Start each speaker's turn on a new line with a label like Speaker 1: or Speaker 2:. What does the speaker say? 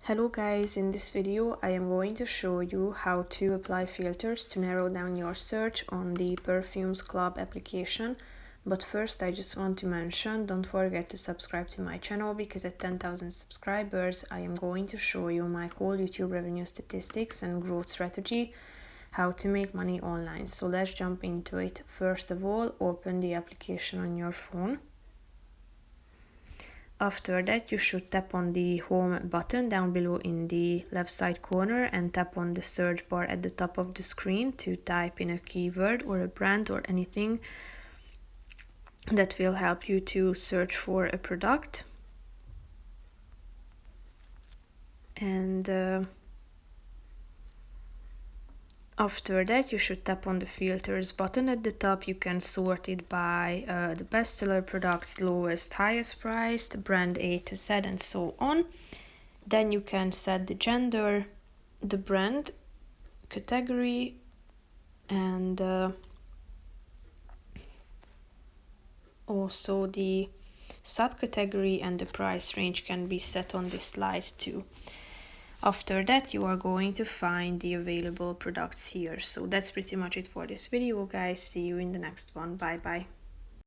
Speaker 1: Hello guys, in this video I am going to show you how to apply filters to narrow down your search on the Perfume sClub application. But first I just want to mention, don't forget to subscribe to my channel because at 10,000 subscribers I am going to show you my whole YouTube revenue statistics and growth strategy, how to make money online. So let's jump into it. First of all, open the application on your phone. After that, you should tap on the home button down below in the left side corner and tap on the search bar at the top of the screen to type in a keyword or a brand or anything that will help you to search for a product. And after that, you should tap on the filters button at the top. You can sort it by the bestseller products, lowest, highest priced, brand A to Z, and so on. Then you can set the gender, the brand, category, and also the subcategory, and the price range can be set on this slide too. After that, you are going to find the available products here. So that's pretty much it for this video, guys. See you in the next one. Bye bye.